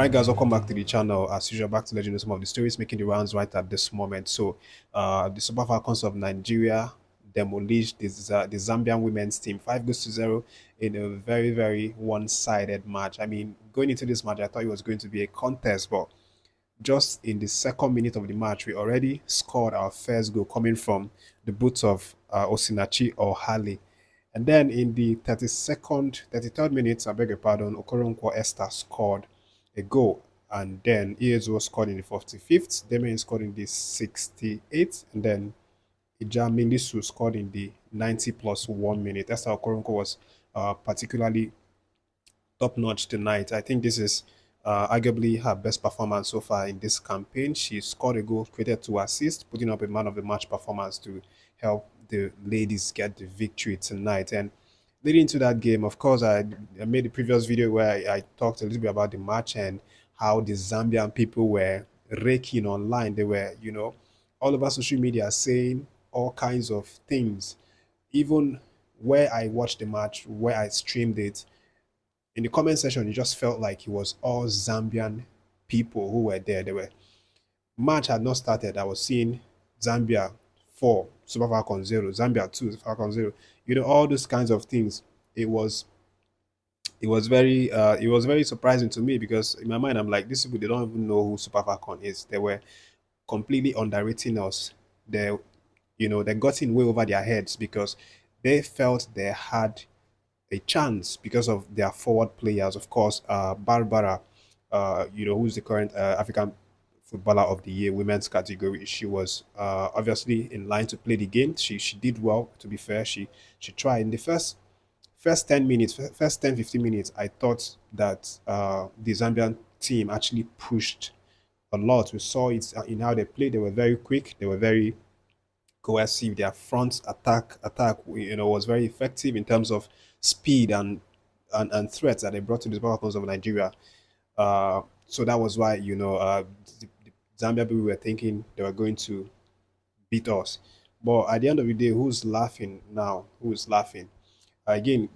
Alright guys, welcome back to the channel. As usual, back to let you know some of the stories making the rounds right at this moment. So the Super Falcons of Nigeria demolished the Zambian women's team 5 goals to 0 in a very one-sided match. I mean, going into this match I thought it was going to be a contest, but just in the second minute of the match we already scored our first goal coming from the boots of Osinachi or Hali. And then in the 33rd minute, I beg your pardon, Okoronkwo Esther scored a goal. And then Iezo scored in the 45th, Demian scored in the 68th, and then Ija Milisu scored in the 90 plus 1 minute. Esther Okoronkwo was particularly top notch tonight. I think this is arguably her best performance so far in this campaign. She scored a goal, created 2 assists, putting up a man of the match performance to help the ladies get the victory tonight. And leading into that game, of course, I made a previous video where I talked a little bit about the match and how the Zambian people were raking online. They were, all over social media saying all kinds of things. Even where I watched the match, where I streamed it, in the comment section, it just felt like it was all Zambian people who were there. They were match had not started. I was seeing Zambia 4, Super Falcons 0, Zambia 2, Falcons 0. All those kinds of things. It was very surprising to me because in my mind I'm like, these people, they don't even know who Super Falcon is. They were completely underrating us. They got in way over their heads because they felt they had a chance because of their forward players. Of course, Barbara, who's the current African Footballer of the Year, women's category. She was obviously in line to play the game. She did well. To be fair, she tried in the first 10 minutes, first 10-15 minutes. I thought that the Zambian team actually pushed a lot. We saw it in how they played. They were very quick. They were very cohesive. Their front attack, was very effective in terms of speed and threats that they brought to the Falcons of Nigeria. So that was why the Zambia people were thinking they were going to beat us. But at the end of the day, who's laughing now? Who's laughing? Again,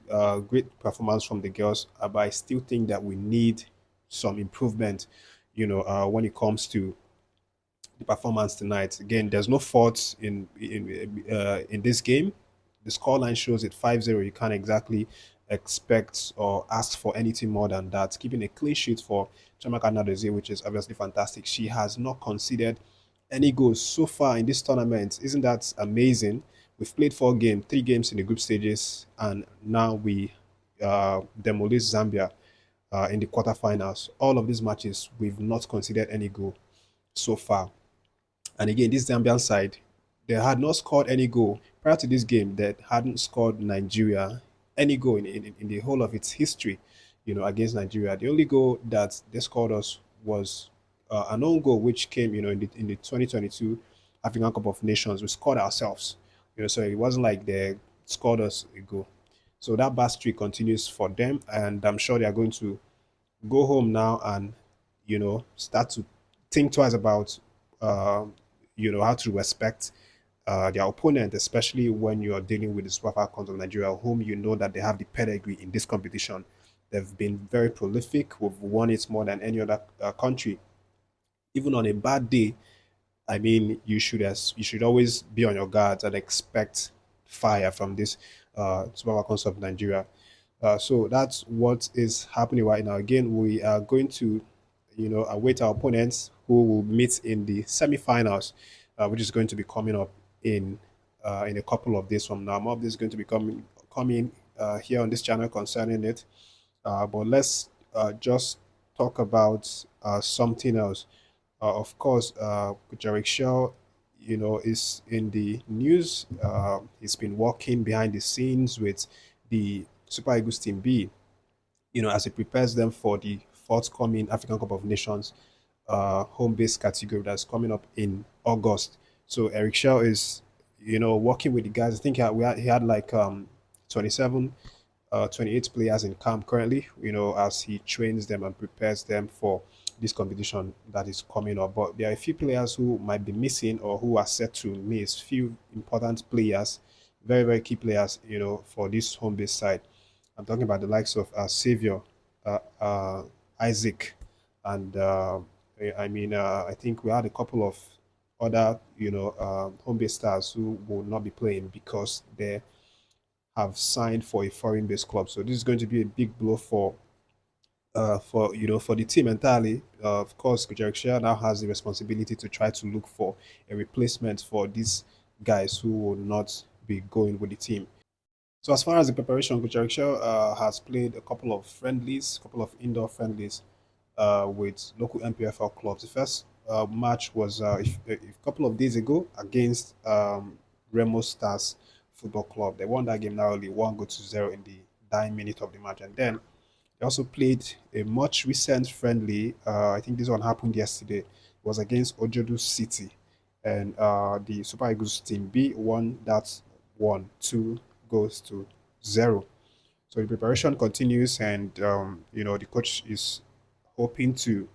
great performance from the girls, but I still think that we need some improvement. When it comes to the performance tonight. Again, there's no faults in this game. The scoreline shows it 5-0. You can't exactly expect or ask for anything more than that. Keeping a clean sheet for Chamaka Nadozie, which is obviously fantastic. She has not conceded any goals so far in this tournament. Isn't that amazing? We've played 4 games, 3 games in the group stages, and now we demolish Zambia in the quarterfinals. All of these matches, we've not conceded any goal so far. And again, this Zambian side, they had not scored any goal prior to this game. That hadn't scored Nigeria any goal in the whole of its history, against Nigeria. The only goal that they scored us was an own goal, which came, in the 2022 African Cup of Nations. We scored ourselves, so it wasn't like they scored us a goal. So that bad streak continues for them, and I'm sure they are going to go home now and start to think twice about how to respect their opponent, especially when you are dealing with the Super Falcons of Nigeria, whom you know that they have the pedigree in this competition. They've been very prolific. We've won it more than any other country. Even on a bad day, I mean, you should always be on your guards and expect fire from this Super Falcons of Nigeria. So that's what is happening right now. Again, we are going to, await our opponents who will meet in the semi-finals, which is going to be coming up in a couple of days from now. More of this is going to be coming here on this channel concerning it. But let's just talk about something else. Of course, Eric Chelle, is in the news. He's been working behind the scenes with the Super Eagles Team B, as he prepares them for the forthcoming African Cup of Nations home-based category that's coming up in August. So Eric Chelle is, working with the guys. I think he had like 27, 28 players in camp currently, as he trains them and prepares them for this competition that is coming up. But there are a few players who might be missing or who are set to miss. Few important players, very key players, for this home-based side. I'm talking about the likes of Savior, Isaac, And I think we had a couple of other, home-based stars who will not be playing because they have signed for a foreign-based club. So this is going to be a big blow for the team entirely. Of course, Eric Chelle now has the responsibility to try to look for a replacement for these guys who will not be going with the team. So as far as the preparation, Coach Eric Chelle has played a couple of friendlies, a couple of indoor friendlies with local MPFL clubs. The first match was a couple of days ago against Remo Stars Football Club. They won that game narrowly, 1 goal to 0 in the dying minute of the match, and then they also played a much recent friendly. I think this one happened yesterday. It was against Ojodu City, and the Super Eagles team B won that 1 2 goals to 0. So the preparation continues, and the coach is hoping to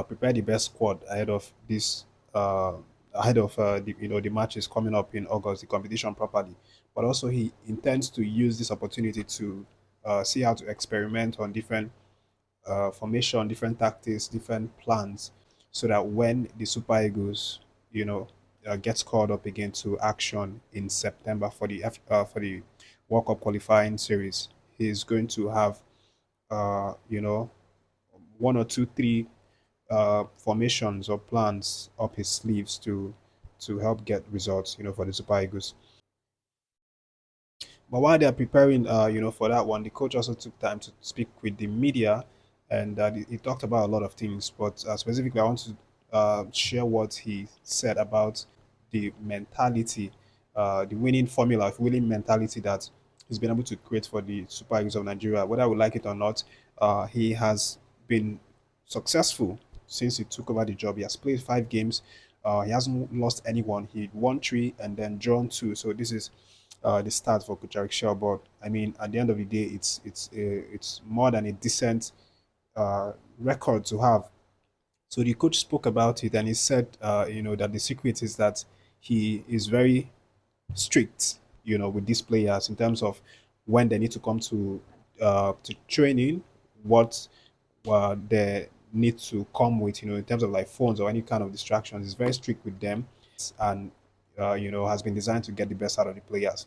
prepare the best squad ahead of this the matches coming up in August, the competition properly. But also he intends to use this opportunity to see how to experiment on different formation, different tactics, different plans, so that when the Super Eagles, gets called up again to action in September for the World Cup qualifying series, he's going to have one or two, three formations or plans up his sleeves to help get results, for the Super Eagles. But while they are preparing, for that one, the coach also took time to speak with the media, and he talked about a lot of things. But specifically, I want to share what he said about the mentality, the winning formula, winning mentality that he's been able to create for the Super Eagles of Nigeria. Whether we like it or not, he has been successful since he took over the job. He has played 5 games. He hasn't lost anyone. He won 3 and then drawn 2. So this is the start for Kucharik Shell. But I mean, at the end of the day, it's more than a decent record to have. So the coach spoke about it, and he said, that the secret is that he is very strict, with these players in terms of when they need to come to training, what they need to come with, in terms of like phones or any kind of distractions. He's very strict with them, and has been designed to get the best out of the players.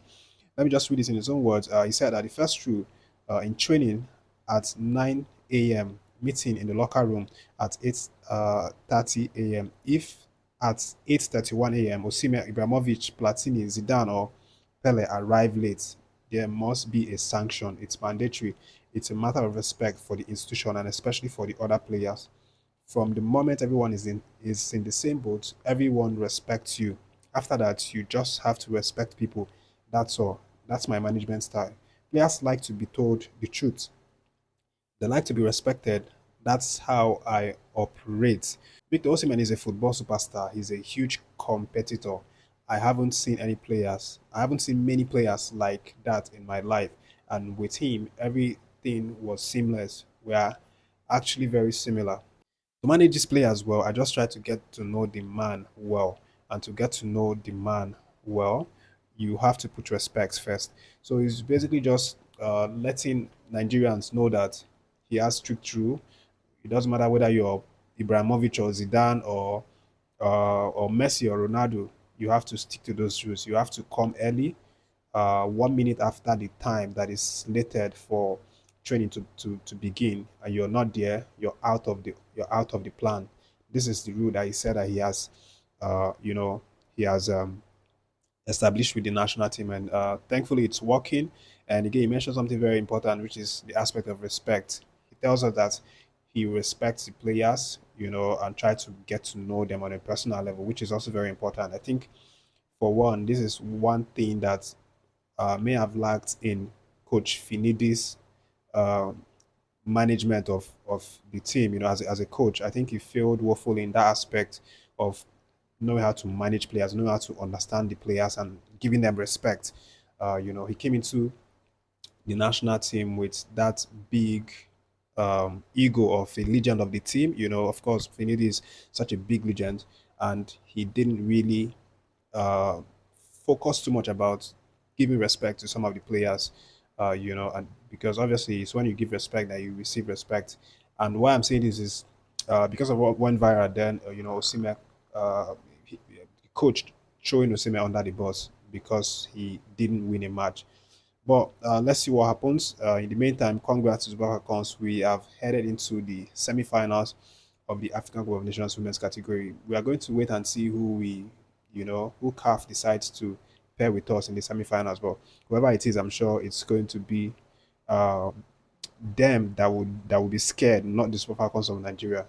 Let me just read this in his own words. He said that the first rule in training at 9 a.m., meeting in the locker room at 8:30 a.m. If at 8:31 a.m. Osimhen, Ibrahimovic, Platini, Zidane, or Pele arrive late, there must be a sanction. It's mandatory. It's a matter of respect for the institution and especially for the other players. From the moment everyone is in the same boat, everyone respects you. After that, you just have to respect people. That's all. That's my management style. Players like to be told the truth. They like to be respected. That's how I operate. Victor Osimhen is a football superstar. He's a huge competitor. I haven't seen many players like that in my life. And with him, everything was seamless. We are actually very similar. To manage this player as well, I just try to get to know the man well. And to get to know the man well, you have to put respects first. So he's basically just letting Nigerians know that he has strict rule. It doesn't matter whether you're Ibrahimovic or Zidane or Messi or Ronaldo. You have to stick to those rules. You have to come early, 1 minute after the time that is slated for training to begin, and you're not there, you're out of the plan. This is the rule that he said that he has established with the national team, and thankfully it's working. And again, he mentioned something very important, which is the aspect of respect. He tells us that he respects the players, and try to get to know them on a personal level, which is also very important. I think for one, this is one thing that may have lacked in Coach Finidi's uh, management of the team. As a coach, I think he failed woefully in that aspect of knowing how to manage players, knowing how to understand the players, and giving them respect. He came into the national team with that big ego of a legend of the team. Of course, Finidi is such a big legend, and he didn't really uh, focus too much about giving respect to some of the players, and because obviously it's when you give respect that you receive respect. And why I'm saying this is because of what went viral then, Osimhen, he coached throwing Osimhen under the bus because he didn't win a match. But let's see what happens. In the meantime, congrats to Super Falcons. We have headed into the semi-finals of the African Cup of Nations women's category. We are going to wait and see who CAF decides to pair with us in the semi-finals. But whoever it is, I'm sure it's going to be um, them that would be scared, not the Super Falcons of Nigeria.